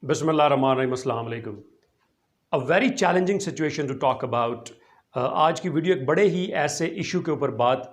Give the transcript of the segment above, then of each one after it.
Bismillahirrahmanirrahim. Assalamu alaikum. A very challenging situation to talk about. आज की video एक बड़े ही ऐसे इशू के ऊपर बात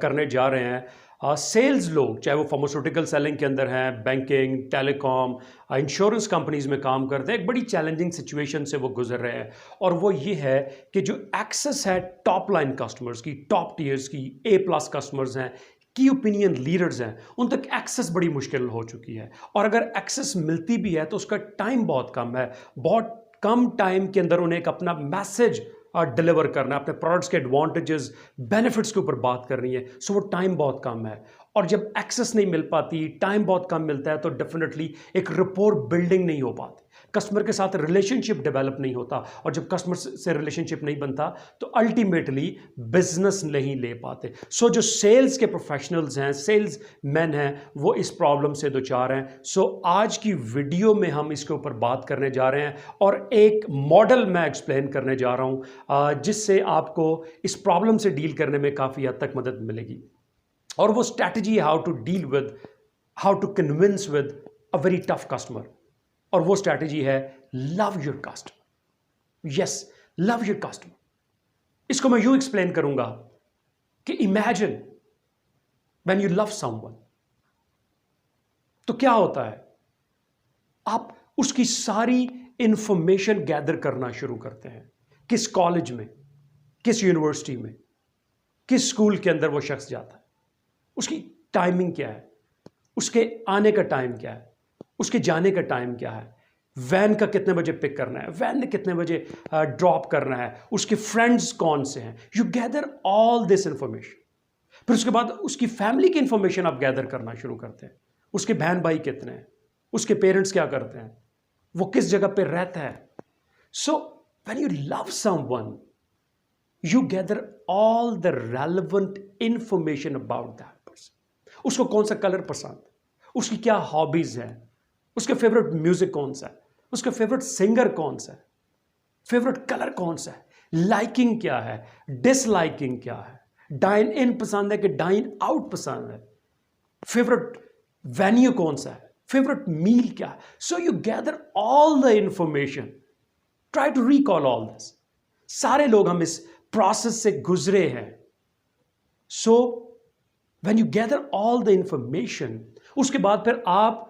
करने जा रहे हैं। सेल्स लोग, चाहे वो फार्मास्यूटिकल सेलिंग के अंदर हैं, बैंकिंग, टेलीकॉम, इंश्योरेंस कंपनीज में काम करते हैं, एक बड़ी चैलेंजिंग सिचुएशन से वो गुजर रहे हैं। और वो ये है कि जो एक्सेस है टॉप लाइन कस्टमर्स की, टॉप टीयर्स की, A+ कस्टमर्स हैं, की ओपिनियन लीडर्स हैं, उन तक एक्सेस बड़ी मुश्किल हो चुकी है। और अगर एक्सेस मिलती भी है तो उसका टाइम बहुत कम है। बहुत कम टाइम के अंदर उन्हें एक अपना मैसेज डिलीवर करना है, अपने प्रोडक्ट्स के एडवांटेजेस, बेनिफिट्स के ऊपर बात करनी है। सो वो टाइम बहुत कम है। और जब एक्सेस नहीं मिल पाती, टाइम बहुत कम मिलता है, तो डेफिनेटली एक रिपोर्ट बिल्डिंग नहीं हो पाती, कस्टमर के साथ रिलेशनशिप डेवलप नहीं होता। और जब कस्टमर से रिलेशनशिप नहीं बनता तो अल्टीमेटली बिजनेस नहीं ले पाते। सो जो सेल्स के प्रोफेशनल्स हैं, सेल्स मैन हैं, वो इस प्रॉब्लम से दो चार हैं। सो आज की वीडियो में हम इसके ऊपर बात करने जा रहे हैं और एक मॉडल मैं एक्सप्लेन करने जा रहा हूं जिससे आपको इस प्रॉब्लम से डील करने में काफ़ी हद तक मदद मिलेगी। और वो स्ट्रैटेजी है how to convince with a very tough customer. और वो स्ट्रैटेजी है love your customer. Yes, love your customer. इसको मैं यूं एक्सप्लेन करूंगा कि imagine when you love someone, तो क्या होता है, आप उसकी सारी इंफॉर्मेशन गैदर करना शुरू करते हैं। किस कॉलेज में, किस यूनिवर्सिटी में, किस स्कूल के अंदर वो शख्स जाता है, उसकी टाइमिंग क्या है, उसके आने का टाइम क्या है, उसके जाने का टाइम क्या है, वैन का कितने बजे पिक करना है, वैन ने कितने बजे ड्रॉप करना है, उसके फ्रेंड्स कौन से हैं। You gather all this information. फिर उसके बाद उसकी फैमिली की इंफॉर्मेशन आप गैदर करना शुरू करते हैं। उसके बहन भाई कितने हैं, उसके पेरेंट्स क्या करते हैं, वो किस जगह पे रहता है। सो when you love someone, you gather all the relevant information about that person. उसको कौन सा कलर पसंद, उसकी क्या हॉबीज हैं, उसके फेवरेट म्यूजिक कौन सा है, उसका फेवरेट सिंगर कौन सा है, फेवरेट कलर कौन सा है, लाइकिंग क्या है, डिसलाइकिंग क्या है, डाइन इन पसंद है कि डाइन आउट पसंद है, फेवरेट वेन्यू कौन सा है, फेवरेट मील क्या है। So you gather all the information, try to recall all this. सारे लोग हम इस प्रोसेस से गुजरे हैं। So when you gather all the information, उसके बाद फिर आप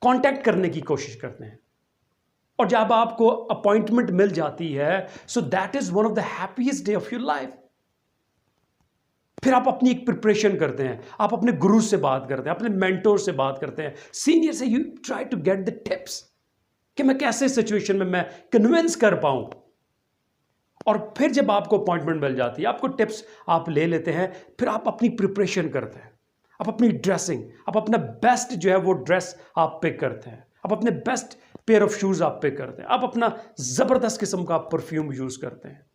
कांटेक्ट करने की कोशिश करते हैं। और जब आपको अपॉइंटमेंट मिल जाती है, so that is one of the happiest day of your life. फिर आप अपनी एक प्रिपरेशन करते हैं, आप अपने गुरु से बात करते हैं, अपने मेंटोर से बात करते हैं, सीनियर से। You try to get the tips कि मैं कैसे सिचुएशन में मैं कन्विंस कर पाऊं। और फिर जब आपको अपॉइंटमेंट मिल जाती है, आपको टिप्स आप ले लेते हैं, फिर आप अपनी प्रिपरेशन करते हैं, आप अपनी ड्रेसिंग, आप अपना बेस्ट जो है वो ड्रेस आप पिक करते हैं, आप अपने बेस्ट पेयर ऑफ शूज आप पिक करते हैं, आप अपना जबरदस्त किस्म का परफ्यूम यूज करते हैं,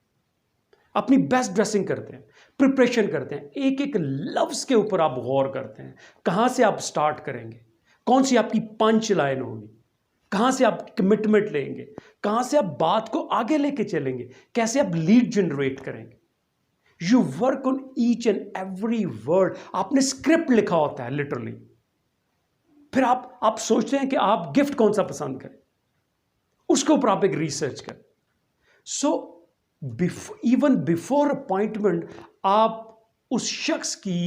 अपनी बेस्ट ड्रेसिंग करते हैं, प्रिपरेशन करते हैं, एक एक लफ्ज के ऊपर आप गौर करते हैं। कहां से आप स्टार्ट करेंगे, कौन सी आपकी पंच लाइन होगी, कहां से आप कमिटमेंट लेंगे, कहां से आप बात को आगे लेके चलेंगे, कैसे आप लीड जनरेट करेंगे। You work on each and every word. आपने स्क्रिप्ट लिखा होता है लिटरली। फिर आप सोचते हैं कि आप गिफ्ट कौन सा पसंद करें, उसके ऊपर आप एक रिसर्च करें। सो इवन बिफोर अपॉइंटमेंट आप उस शख्स की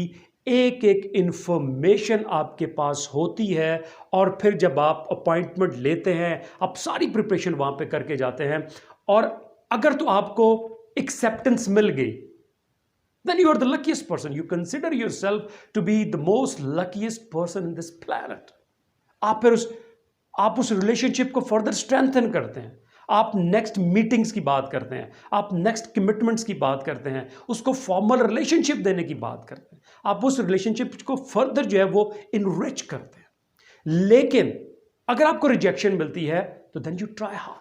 एक एक इंफॉर्मेशन आपके पास होती है। और फिर जब आप अपॉइंटमेंट लेते हैं, आप सारी प्रिपरेशन वहां पे करके जाते हैं। और अगर तो आपको एक्सेप्टेंस मिल गई, then you are the luckiest person. You consider yourself to be the most luckiest person in this planet. आप उस रिलेशनशिप को फर्दर स्ट्रेंथन करते हैं, आप नेक्स्ट मीटिंग्स की बात करते हैं, आप नेक्स्ट कमिटमेंट्स की बात करते हैं, उसको फॉर्मल रिलेशनशिप देने की बात करते हैं, आप उस रिलेशनशिप को फर्दर जो है वो इनरिच करते हैं। लेकिन अगर आपको रिजेक्शन मिलती है तो देन यू ट्राई हार्ड।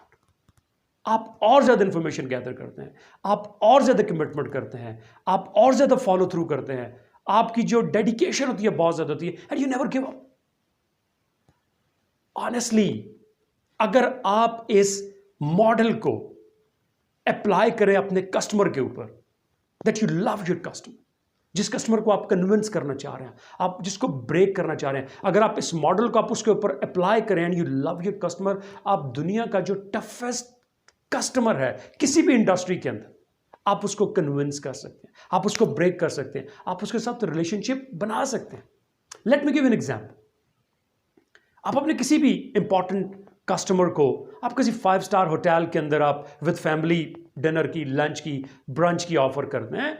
आप और ज्यादा इंफॉर्मेशन गैदर करते हैं, आप और ज्यादा कमिटमेंट करते हैं, आप और ज्यादा फॉलो थ्रू करते हैं, आपकी जो डेडिकेशन होती है बहुत ज्यादा होती है, and you never give up. Honestly, अगर आप इस मॉडल को अप्लाई करें अपने कस्टमर के ऊपर, that you love your customer, जिस कस्टमर को आप कन्विंस करना चाह रहे हैं, आप जिसको ब्रेक करना चाह रहे हैं, अगर आप इस मॉडल को आप उसके ऊपर अप्लाई करें and you love your customer, आप दुनिया का जो टफेस्ट कस्टमर है किसी भी इंडस्ट्री के अंदर, आप उसको कन्विंस कर सकते हैं, आप उसको ब्रेक कर सकते हैं, आप उसके साथ रिलेशनशिप बना सकते हैं। Let me give an example. आप अपने किसी भी इंपॉर्टेंट कस्टमर को, आप किसी 5 स्टार होटल के अंदर आप विद फैमिली डिनर की, लंच की, ब्रंच की ऑफर करते हैं,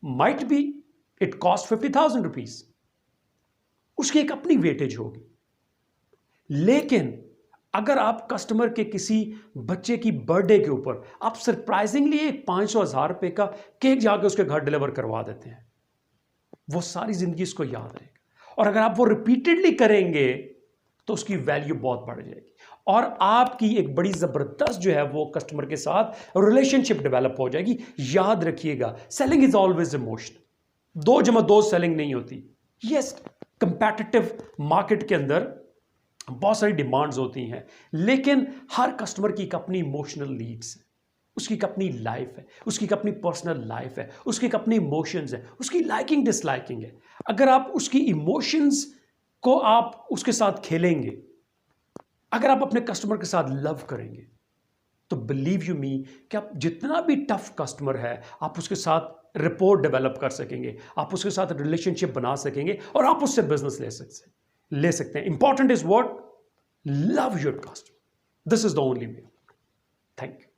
might be it cost 50,000 rupees, उसकी एक अपनी वेटेज होगी। लेकिन अगर आप कस्टमर के किसी बच्चे की बर्थडे के ऊपर आप सरप्राइजिंगली एक 500,000 रुपए का केक जाके उसके घर डिलीवर करवा देते हैं, वो सारी जिंदगी उसको याद रहेगा। और अगर आप वो रिपीटेडली करेंगे तो उसकी वैल्यू बहुत बढ़ जाएगी और आपकी एक बड़ी जबरदस्त जो है वो कस्टमर के साथ रिलेशनशिप डेवलप हो जाएगी। याद रखिएगा, selling is always emotional. 2 + 2 selling नहीं होती। यस, कंपेटिटिव मार्केट के अंदर बहुत सारी डिमांड्स होती हैं, लेकिन हर कस्टमर की एक अपनी इमोशनल नीड्स है, उसकी एक अपनी लाइफ है, उसकी एक अपनी पर्सनल लाइफ है, उसके एक अपने इमोशंस है, उसकी लाइकिंग डिसलाइकिंग है। अगर आप उसकी इमोशंस को आप उसके साथ खेलेंगे, अगर आप अपने कस्टमर के साथ लव करेंगे, तो बिलीव यू मी कि आप जितना भी टफ कस्टमर है, आप उसके साथ रिपोर्ट डेवलप कर सकेंगे, आप उसके साथ रिलेशनशिप बना सकेंगे और आप उससे बिजनेस ले सकते हैं। Important is what? Love your customer. This is the only way. Thank you.